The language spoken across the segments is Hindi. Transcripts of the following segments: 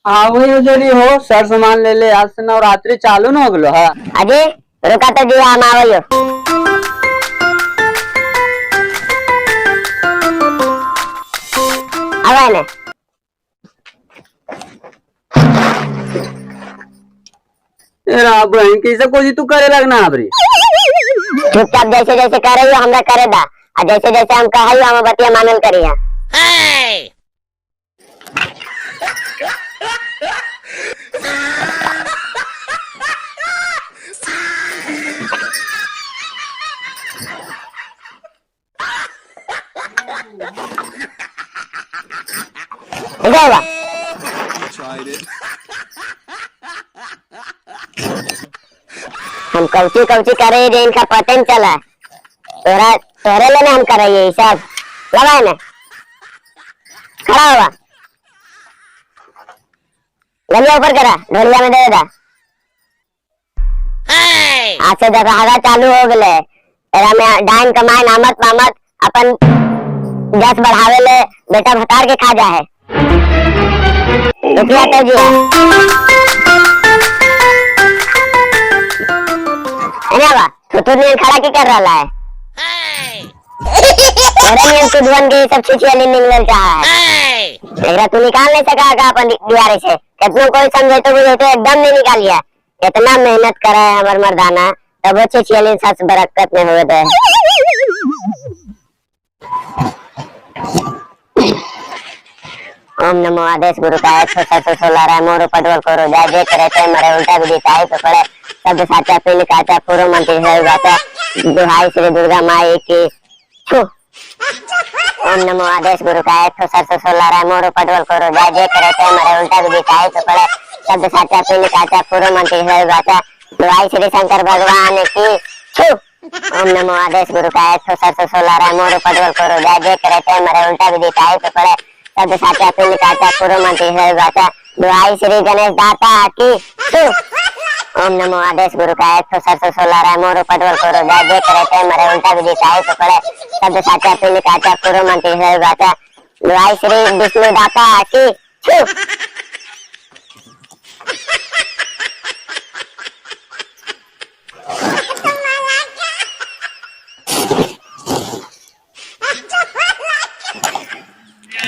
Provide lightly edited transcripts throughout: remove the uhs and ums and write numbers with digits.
आओ जरी हो सर सामान ले ले, आज से नवरात्रि चालू न हो गलो है। अजय रुका तो जी हम आवयो। आवा ने तेरा बहन कैसे कोई तू करे लगना अबरी। चुपचाप जैसे जैसे करे हो हमरा करे दा, और जैसे जैसे हम कहई हम बतिया मानल करिया। इधर हम कौची कौची करे रे इनका पता नहीं चला। तोरा तोरे लेने हम करे ये सब लगा ने खड़ा हुआ गलिया ऊपर करा ढोलिया में दे दा। आज से दशहरा चालू हो गए, एरा में डाइन कमाए नामत मामत अपन गैस बढ़ावे ले बेटा भतार के खा जा है। रुकिया तो जी अरे तो ने खड़ा की कर रहा है। अरे ये तो दुवन के सब छिछिया नहीं निकल चाहा है। लेकिन तू निकाल नहीं सका का अपन दिवारे से, कितनों कोई समझे तो बुझे तो एकदम नहीं निकालिया। कितना मेहनत करा है हमार मर्दाना, तब छिछिया नहीं सस बरकत में हुए दे। ओम नमो आदेश गुरु का 116 रहा मोर पटवल करो जा जे करे ते मरे उल्टा भी दिखाई तो पड़े शब्द साचा पिन काचा पूर्व मंत्री है गाता दुहाई श्री दुर्गा माई की छू। ओम नमो आदेश गुरु का 116 रहा मोर पटवल करो जा जे करे ते मरे उल्टा भी दिखाई तो पड़े शब्द साचा पिन काचा पूर्व मंत्री है गाता दुहाई श्री शंकर भगवान की छू। ओम नमो आदेश गुरु का 116 रहा मोर पटवल करो जा जे करे ते मरे उल्टा भी दिखाई तो पड़े शब्द साचा पिंड काचा पूर्व मंत्री है गाता दुहाई श्री गणेश दाता की छू। ओम नमो आदेश गुरु का 116 रहा मोर पटवल करो जा जे करे ते मरे उल्टा भी दिखाई तो पड़े शब्द साचा पिंड काचा पूर्व मंत्री है गाता दुहाई श्री विष्णु दाता की छू।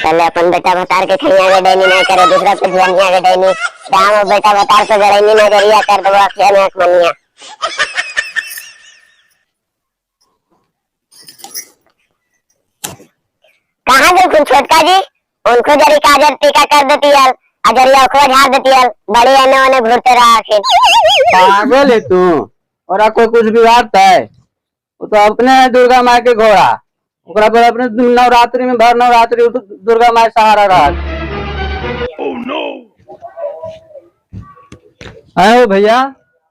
पहले अपन बेटा भतार के खैया के डैनी नहीं करे, दूसरा पे ध्यानिया के डैनी राम बेटा भतार पे गड़ैनी नजरिया कर दो अखिया में मनिया। कहां गए कुछ छोटका जी, उनको जरी काजर टीका कर देती है अजरिया को झाड़ देती है, बड़ी आने वाने घूरते रहा आखिर। पागल है तू, और कोई कुछ बिगाड़ता है वो तो अपने दुर्गा माँ के घोड़ा ओकरा पर अपने नवरात्रि में भर नवरात्रि तो दुर्गा माँ सहारा रहा। oh, no. आयो भैया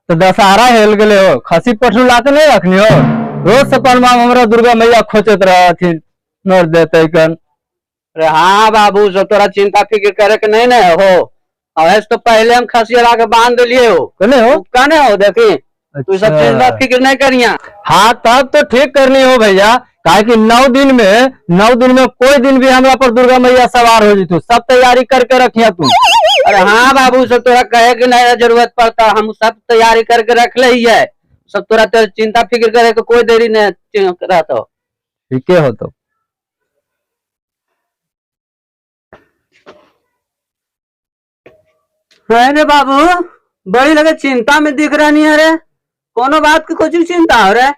तो दशहरा हेल गए हो, खसी पठरू लाते नहीं रखनी हो, रोज से परमा हमरा दुर्गा मैया खोचत रही नर देते कन। अरे हाँ बाबू सब तोरा चिंता फिक्र करे के नहीं न हो, और तो पहले हम खसी ला के बांध दिए हो कहने हो कहने हो देखी तू सब चिंता फिक्र नहीं करिया। हाँ तब तो ठीक करनी हो भैया, काहे कि 9 दिन में कोई दिन भी हमरा पर दुर्गा मैया सवार हो जीतू, सब तैयारी करके रखिया तू। अरे हाँ बाबू सब तोरा कहे की नहीं जरूरत पड़ता, हम सब तैयारी करके रख ले ही है, सब तोरा तो चिंता फिक्र करे के कोई देरी नहीं रहता। ठीक है हो तो अरे बाबू बड़ी लगे चिंता में दिख रहा नहीं है रे, कोनो बात की कुछ चिंता हो रहा है,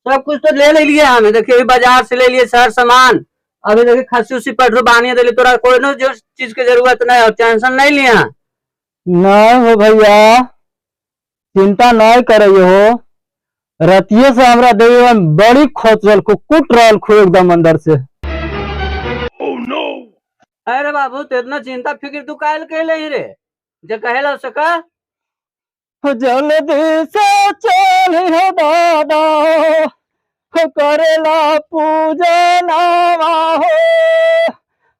सब कुछ तो ले लिए हमें देखिए बाजार से ले लिए सार सामान, अभी देखिए खसी उसी पटरू बानिया दिली, तोरा कोई न जो चीज की जरूरत नहीं हो, टेंशन नहीं लिया। नहीं हो भैया चिंता नहीं करे हो, रतिये से हमरा देवी बड़ी खोचल को कुट रहल खो एकदम अंदर से। oh, no. अरे बाबू तो इतना चिंता फिक्र तू काहे के ले रे, जे कहेला सका जल्दी से चल हो दादा करेला पूजा नावा हो,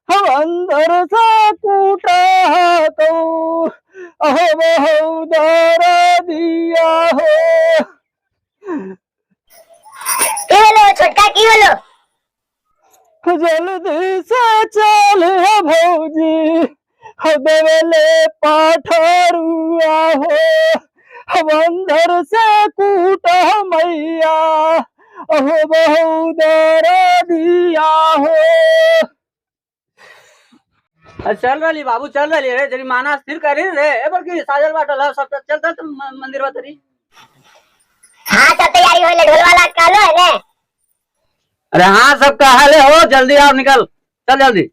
हम अंदर से कूटा तो अहो दर दिया हो। छोटका की होलो जल्दी से चल भौजी देवले पाठरुआ हो बंधर से कूट मैया अहो बहु दर दिया हो। चल रही बाबू चल रही रे जरी माना स्थिर करी रे बल्कि साजल बाटल है सब चल चल मंदिर बतरी। हाँ सब तैयारी होले ढोल वाला कालो है ने। अरे हाँ सब कहा हो जल्दी आओ निकल चल जल्दी।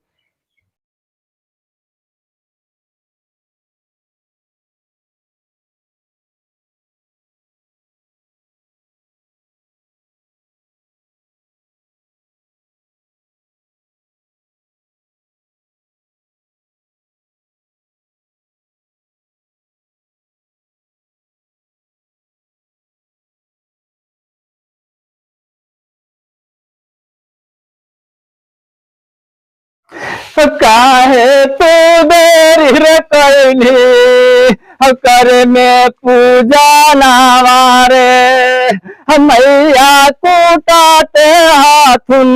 काहे तो देरी कैली कर में पूजा नावारे मैया कूटाते हाथुन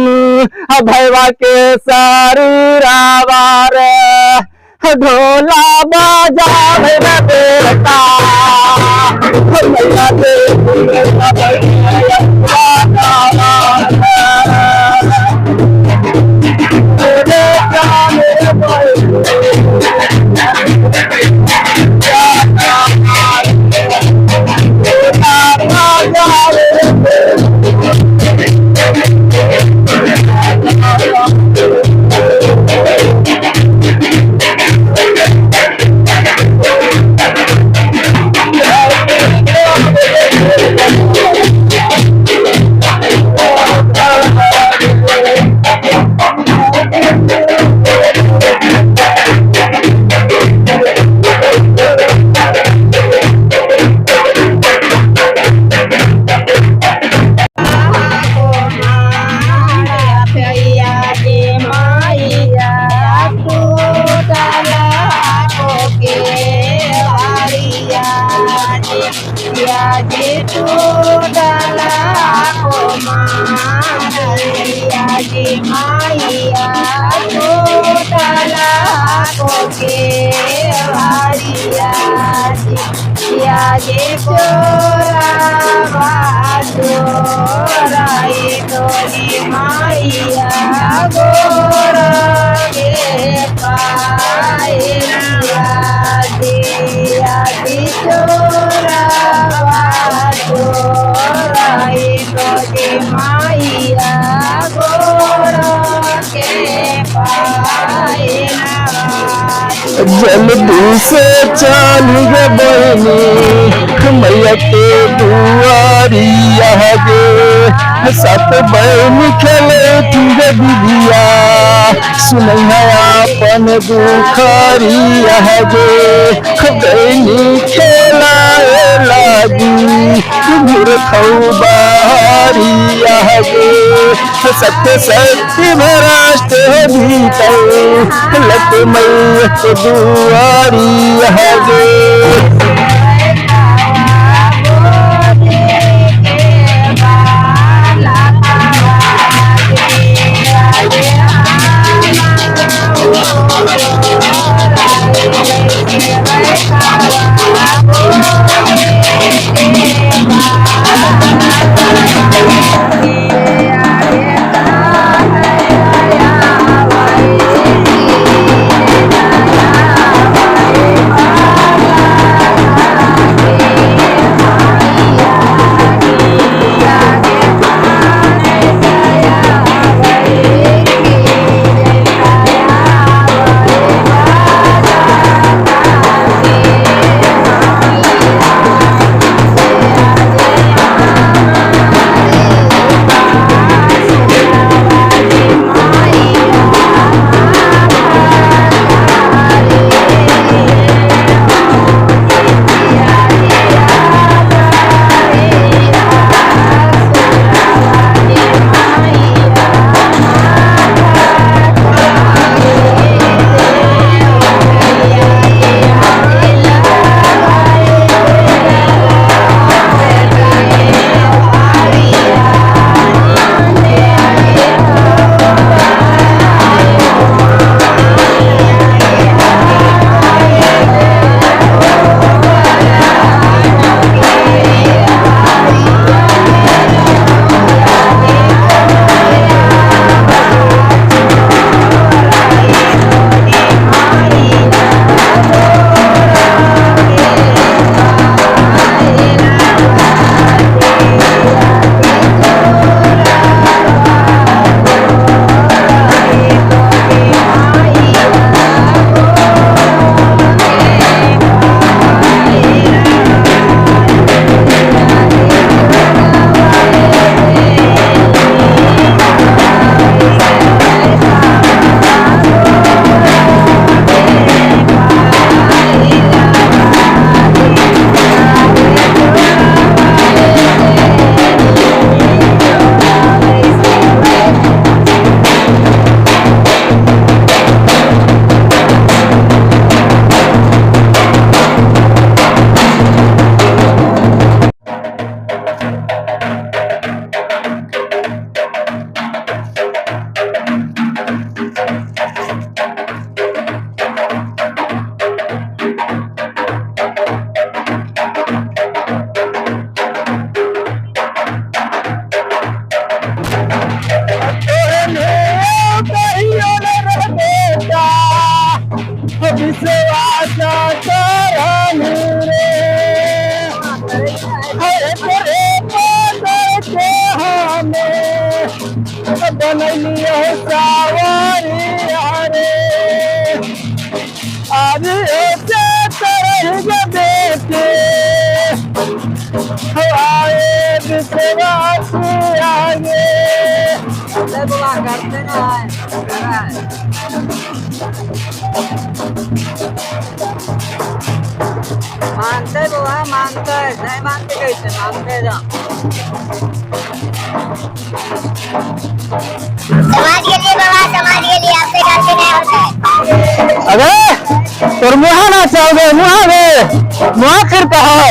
भैवा के शरीरावारे ढोला बाजा मेरा बेटा मैया जल्दी से चल गे बहनी मैया के दुआरिया गे सत बहन खेले तुझे दीदिया सुनैया अपन दुखरिया गे बहनी खेला लागी घुर खौबारिया गे सत्य सत्य भ्रष्ट भीतर लत मैया के दुआरिया गे विश्वास करनी रे हरे तेरे पास के हमें बनलियो सावरिया रे आज ऐसे तरह बेटे आए विश्वास आगे करते ना मानते बुआ मानते नहीं मानते कैसे मानते जा समाज के लिए बाबा समाज के लिए आपसे गलती नहीं होता है। अरे तोर मुहा ना चाहोगे मुहा फिर कहो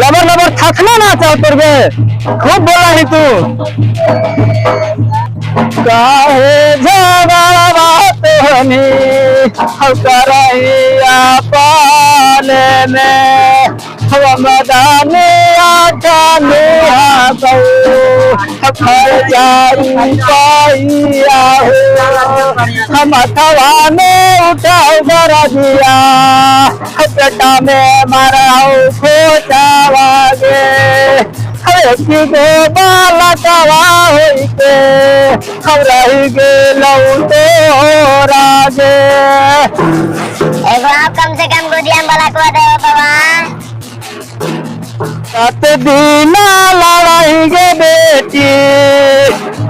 लबर लबर थकना ना चाहो तोर बे खूब बोला ही तू काहे झगड़ा बात हनी करैया पाले में मदाने आठाने खर जाई पाइया हम अथवा में उठाओ गरा दिया पेटा में माराओ खोचावागे की गो बाला कवा होई के हम रही गेलौ तो रागे एगो आप कम से कम गोदिया में बाला को दे बाबा रात दीना लड़ाई गे बेटी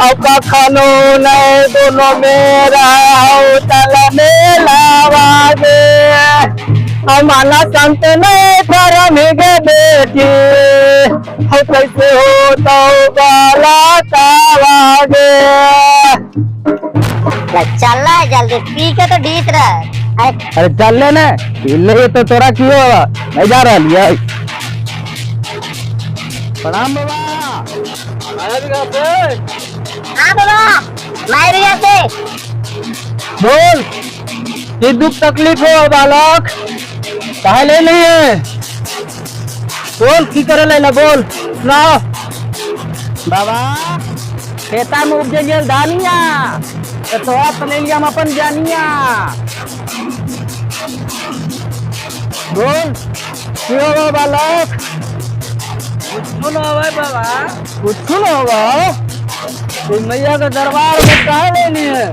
अब कखनो नहीं दोनों मेरा तल में लावागे हमारा संत नहीं धर्म गे बेटी हो कैसे हो तो बाला तावागे चल रहा है जल्दी पी के तो डीत रहा है। अरे चल ले ना ले तो तोरा क्यों होगा नहीं जा रहा लिया प्रणाम बाबा हाँ बाबा मैं भी जाते बोल कि दुख तकलीफ हो बालक कहा ले नहीं है बोल की करे ले बोल सुनाओ बाबा खेता में उपजे गेल धानिया तो अपने लिए हम अपन जानिया बोल क्यों हो बालक कुछ न होगा बाबा कुछ न होगा तो मैया का दरबार में कहा लेनी है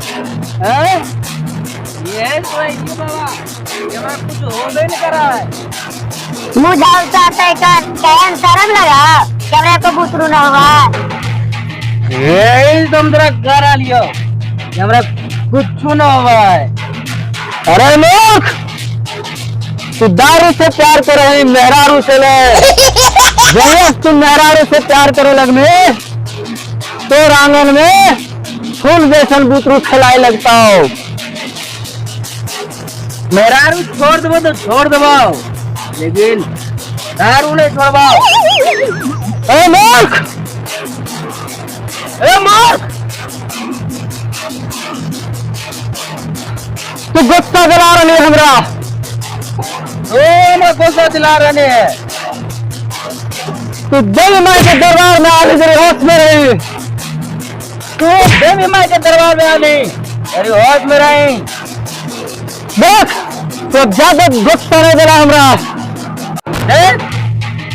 ये बाबा ये कुछ हो नहीं करा है मुझे चाहते कहन शर्म लगा कैमरे को बुतरू न होगा ये तुम जरा करा लियो हमरा कुछ न होगा अरे लोग तू दारू से प्यार कर रही मेहरारू से ले जब तुम मेहरारू से प्यार करे लगने तो आंगन में फूल जैसन बुतरू खिलाए लगता हो मेहरारू छोड़ दबो तो छोड़ दबो लेकिन दारू नहीं छोड़वाओ ए मूर्ख तू गुस्सा दिला रही है हमरा मैं गुस्सा दिला रही है तू देवी माई के दरबार में आने तेरे होश में रही तू देवी माई के दरबार में आने तेरी होश में रही देख तो ज्यादा गुस्सा नहीं दिला हमरा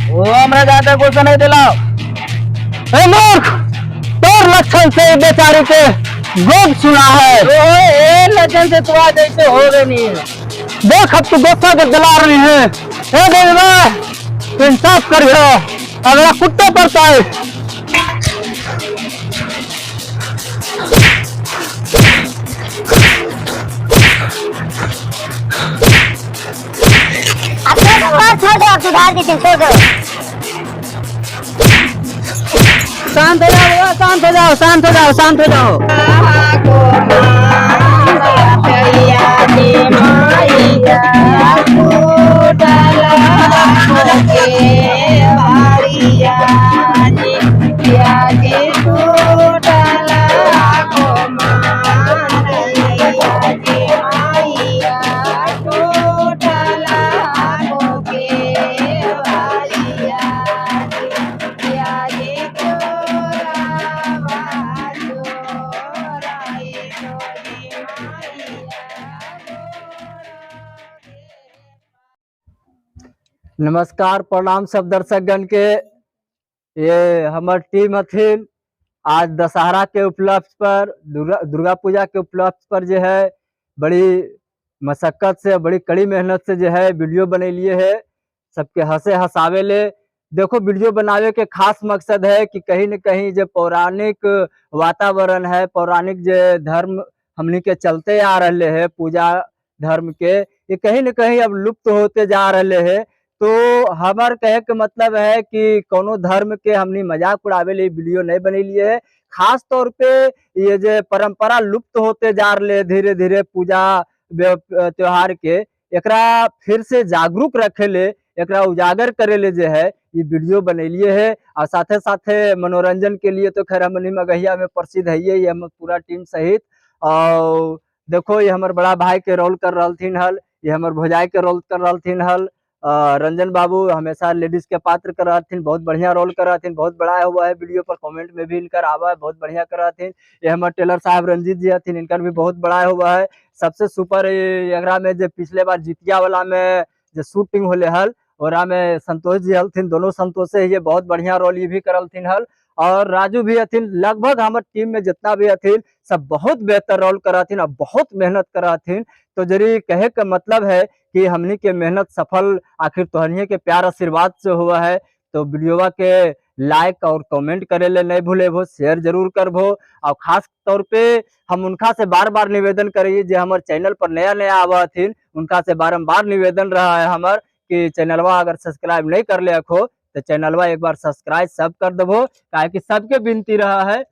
वो हमरा ज्यादा गुस्सा नहीं दिला मूर्ख तोर लक्षण से बेचारी के गोद सुना है लक्षण से तो आज ऐसे हो गए नहीं देख अब तू गुस्सा के दिला रही है देवी माई इंसाफ करियो अगला कुत्ते पड़ता है छोड़ दो सुधार दी थी छोड़ दो शांत हो जाओ शांत हो जाओ शांत हो जाओ शांत हो जाओ नमस्कार प्रणाम सब दर्शकगण के। ये हमार टीम हथिन आज दशहरा के उपलक्ष्य पर दुर्गा पूजा के उपलक्ष्य पर जो है बड़ी मशक्कत से बड़ी कड़ी मेहनत से जो है वीडियो बने लिए है सबके हंसे हंसावे ले। देखो वीडियो बनावे के खास मकसद है कि कहीं न कहीं जो पौराणिक वातावरण है, पौराणिक जो धर्म हमनी के चलते आ रहे हैं पूजा धर्म के, ये कहीं न कहीं अब लुप्त होते जा रहे हैं। तो हमार कहे के मतलब है कि कोनो धर्म के हमनी मजाक उड़ावे ले वीडियो नहीं बने लिए है। खास तौर पे ये जो परंपरा लुप्त होते जा रहे धीरे धीरे पूजा त्योहार के, एकरा फिर से जागरूक रखे ले, एकरा उजागर करे ले जो है ये वीडियो बनेलिए है। और साथे साथे मनोरंजन के लिए तो खैर हमनी मगहिया में प्रसिद्ध है ये हम पूरा टीम सहित। और देखो ये हमारे बड़ा भाई के रोल कर रहलथिन हल, ये हमारे भौजाई के रोल कर रहलथिन हल। रंजन बाबू हमेशा लेडीज के पात्र कर रहथिन, बहुत बढ़िया रोल कर रहथिन, बहुत बड़ा हुआ है वीडियो पर कमेंट में भी इनकर आवा है, बहुत बढ़िया कर रहथिन। ये हमारे टेलर साहब रंजीत जी हथिन, इनकर भी बहुत बड़ा हुआ है। सबसे सुपर एकरा में जो पिछले बार जितिया वाला में जो शूटिंग होले हल और में संतोष जी हलथिन, दोनों संतोषे ये बहुत बढ़िया रोल ये भी करलथिन हल। और राजू भी हथिन, लगभग हमारे टीम में जितना भी हथिन सब बहुत बेहतर रोल कराथिन और बहुत मेहनत कराथिन। तो जरी कहे का मतलब है कि हमनी के मेहनत सफल आखिर तोहनिए के प्यार आशीर्वाद से हुआ है। तो वीडियोवा के लाइक और कमेंट करे ले नहीं भूले भो, शेयर जरूर कर भो। और खास तौर पे हम उनका से बार बार निवेदन करिए जो हमारे चैनल पर नया नया आवा थी, उनका से बारम्बार निवेदन रहा है हमार कि चैनलवा अगर सब्सक्राइब नहीं कर ले रखो तो चैनलवा एक बार सब्सक्राइब सब कर देवो, काहे कि सबके विनती रहा है।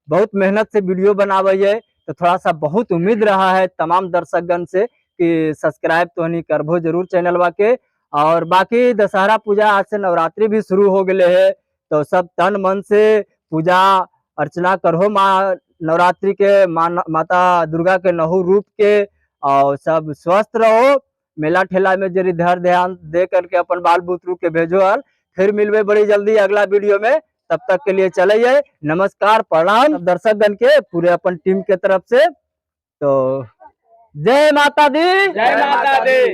बहुत मेहनत से वीडियो बनावे है तो थोड़ा सा बहुत उम्मीद रहा है तमाम दर्शकगण से कि सब्सक्राइब तो नहीं करबो जरूर चैनलवा के। और बाकी दशहरा पूजा आज से नवरात्रि भी शुरू हो गए है, तो सब तन मन से पूजा अर्चना करो माँ नवरात्रि के, माता दुर्गा के नहु रूप के। और सब स्वस्थ रहो, मेला ठेला में जरी ध्यान दे करके अपन बाल बुतरू के भेजो हल। फिर मिलवे बड़ी जल्दी अगला वीडियो में, तब तक के लिए चले नमस्कार प्रणाम दर्शकगण के पूरे अपन टीम के तरफ से। तो जय माता दी, जय माता दी।